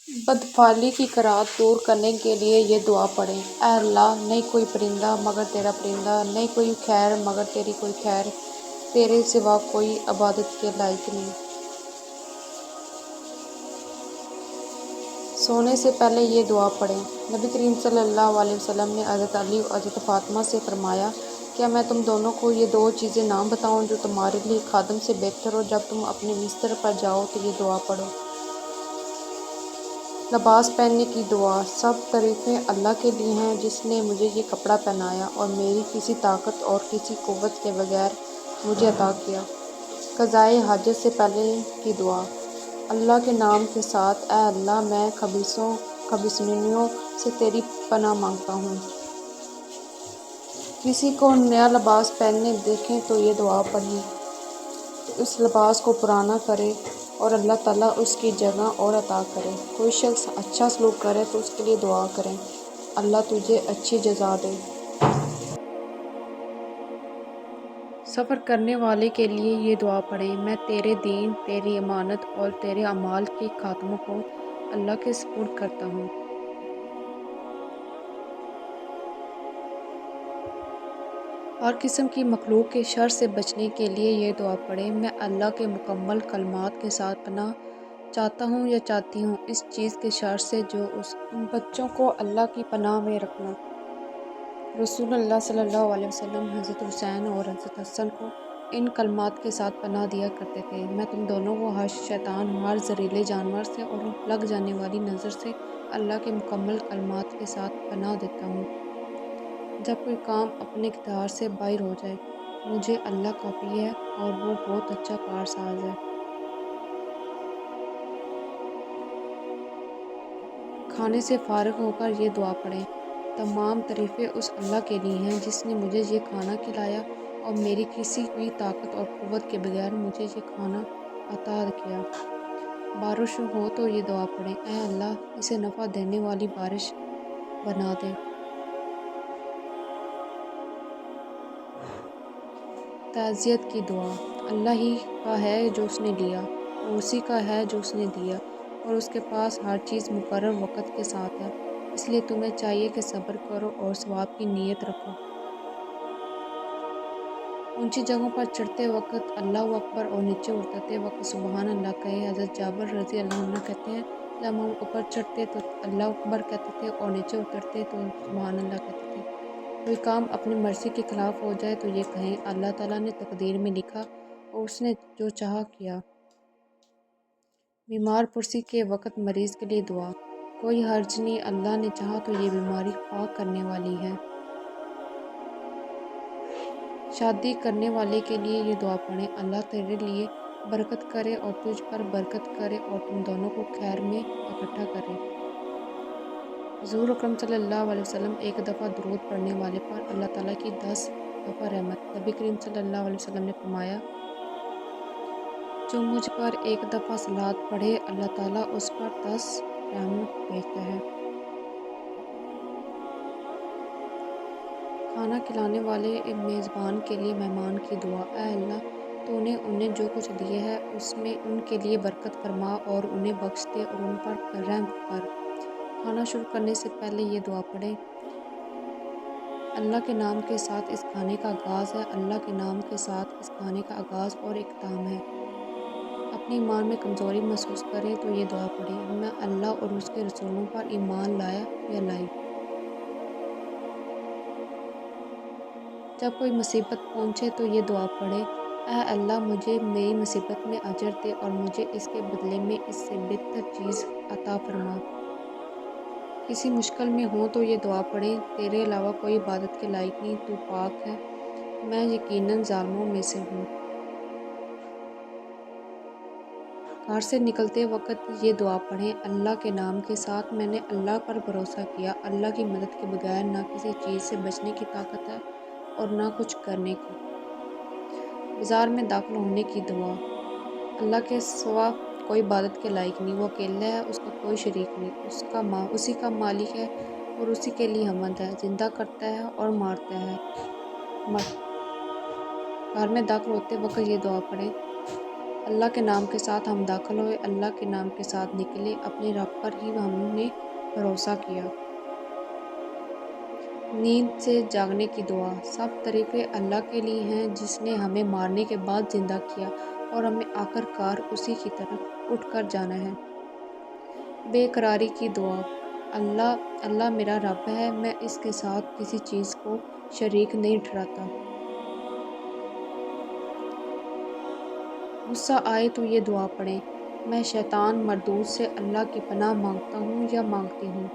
بدفعلی کی کراہت دور کرنے کے لیے یہ دعا پڑھیں۔ اے اللہ، نہیں کوئی پرندہ مگر تیرا پرندہ، نہیں کوئی خیر مگر تیری کوئی خیر، تیرے سوا کوئی عبادت کے لائق نہیں۔ سونے سے پہلے یہ دعا پڑھیں۔ نبی کریم صلی اللہ علیہ وسلم نے حضرت علی اور حضرت فاطمہ سے فرمایا، کیا میں تم دونوں کو یہ دو چیزیں نہ بتاؤں جو تمہارے لیے خادم سے بہتر ہو؟ جب تم اپنے بستر پر جاؤ تو یہ دعا پڑھو۔ لباس پہننے کی دعا۔ سب تعریفیں اللہ کے لیے ہیں جس نے مجھے یہ کپڑا پہنایا اور میری کسی طاقت اور کسی قوت کے بغیر مجھے عطا کیا۔ قضائے حاجت سے پہلے کی دعا۔ اللہ کے نام کے ساتھ، اے اللہ، میں خبیثیوں سے تیری پناہ مانگتا ہوں۔ کسی کو نیا لباس پہنتے دیکھیں تو یہ دعا پڑھیں کہ اس لباس کو پرانا کرے اور اللہ تعالیٰ اس کی جگہ اور عطا کرے۔ کوئی شخص اچھا سلوک کرے تو اس کے لیے دعا کریں، اللہ تجھے اچھی جزا دے۔ سفر کرنے والے کے لیے یہ دعا پڑھیں۔ میں تیرے دین، تیری امانت اور تیرے اعمال کے خاتمے کو اللہ کے سپرد کرتا ہوں۔ ہر قسم کی مخلوق کے شر سے بچنے کے لیے یہ دعا پڑھیں۔ میں اللہ کے مکمل کلمات کے ساتھ پناہ چاہتا ہوں یا چاہتی ہوں اس چیز کے شر سے جو ان بچوں کو اللہ کی پناہ میں رکھنا۔ رسول اللہ صلی اللہ علیہ وسلم حضرت حسین اور حضرت حسن کو ان کلمات کے ساتھ پناہ دیا کرتے تھے، میں تم دونوں کو ہر شیطان، ہر زہریلے جانور سے اور لگ جانے والی نظر سے اللہ کے مکمل کلمات کے ساتھ پناہ دیتا ہوں۔ جب کوئی کام اپنے اختیار سے باہر ہو جائے، مجھے اللہ کافی ہے اور وہ بہت اچھا کارساز ہے۔ کھانے سے فارغ ہو کر یہ دعا پڑھیں۔ تمام تعریفیں اس اللہ کے لیے ہیں جس نے مجھے یہ کھانا کھلایا اور میری کسی بھی طاقت اور قوت کے بغیر مجھے یہ کھانا عطا کیا۔ بارش ہو تو یہ دعا پڑھیں، اے اللہ، اسے نفع دینے والی بارش بنا دے۔ تعزیت کی دعا۔ اللہ ہی کا ہے جو اس نے لیا اور اسی کا ہے جو اس نے دیا، اور اس کے پاس ہر چیز مقرر وقت کے ساتھ ہے، اس لیے تمہیں چاہیے کہ صبر کرو اور ثواب کی نیت رکھو۔ اونچی جگہوں پر چڑھتے وقت اللہ اکبر اور نیچے اترتے وقت سبحان اللہ کہیں۔ حضرت جابر رضی اللہ عنہ کہتے ہیں، جب ہم اوپر چڑھتے تو اللہ اکبر کہتے تھے اور نیچے اترتے تو سبحان اللہ کہتے تھے۔ کوئی کام اپنی مرضی کے خلاف ہو جائے تو یہ کہیں، اللہ تعالیٰ نے تقدیر میں لکھا اور اس نے جو چاہا کیا۔ بیمار پرسی کے وقت مریض کے لیے دعا۔ کوئی حرج نہیں، اللہ نے چاہا تو یہ بیماری پاک کرنے والی ہے۔ شادی کرنے والے کے لیے یہ دعا پڑھیں، اللہ تیرے لیے برکت کرے اور تجھ پر برکت کرے اور تم دونوں کو خیر میں اکٹھا کرے۔ حضور اکرم صلی اللہ علیہ وسلم ایک دفعہ درود پڑھنے والے پر اللہ تعالیٰ کی 10 دفعہ رحمت۔ نبی کریم صلی اللہ علیہ وسلم نے فرمایا، جو مجھ پر ایک دفعہ صلوات پڑھے اللہ تعالیٰ اس پر 10 رحمت بھیجتا ہے۔ کھانا کھلانے والے میزبان کے لیے مہمان کی دعا۔ اے اللہ، تو نے انہیں جو کچھ دیا ہے اس میں ان کے لیے برکت فرما اور انہیں بخش دے اور ان پر رحم کر۔ کھانا شروع کرنے سے پہلے یہ دعا پڑھیں، اللہ کے نام کے ساتھ اس کھانے کا آغاز ہے، اللہ کے نام کے ساتھ اس کھانے کا آغاز اور اختتام ہے۔ اپنی ایمان میں کمزوری محسوس کریں تو یہ دعا پڑھیں، میں اللہ اور اس کے رسولوں پر ایمان لایا یا لائی۔ جب کوئی مصیبت پہنچے تو یہ دعا پڑھیں، اے اللہ، مجھے میری مصیبت میں اجر دے اور مجھے اس کے بدلے میں اس سے بہتر چیز عطا فرما۔ کسی مشکل میں ہوں تو یہ دعا پڑھیں، تیرے علاوہ کوئی عبادت کے لائق نہیں، تو پاک ہے، میں یقیناً ظالموں میں سے ہوں۔ گھر سے نکلتے وقت یہ دعا پڑھیں، اللہ کے نام کے ساتھ میں نے اللہ پر بھروسہ کیا، اللہ کی مدد کے بغیر نہ کسی چیز سے بچنے کی طاقت ہے اور نہ کچھ کرنے کی۔ بازار میں داخل ہونے کی دعا۔ اللہ کے سوا کوئی عبادت کے لائق نہیں، وہ اکیلا ہے، اس کا کوئی شریک نہیں، اسی کا مالک ہے اور اسی کے لیے حمد ہے، زندہ کرتا ہے اور مارتا ہے۔ گھر میں داخل ہوتے وقت یہ دعا پڑھیں، اللہ کے نام کے ساتھ ہم داخل ہوئے، اللہ کے نام کے ساتھ نکلے، اپنے رب پر ہی ہم نے بھروسہ کیا۔ نیند سے جاگنے کی دعا۔ سب تعریفیں اللہ کے لیے ہیں جس نے ہمیں مارنے کے بعد زندہ کیا اور ہمیں آخر کار اسی کی طرف اٹھ کر جانا ہے۔ بے قراری کی دعا۔ اللہ میرا رب ہے، میں اس کے ساتھ کسی چیز کو شریک نہیں ٹھہراتا۔ غصہ آئے تو یہ دعا پڑھیں: میں شیطان مردود سے اللہ کی پناہ مانگتا ہوں یا مانگتی ہوں۔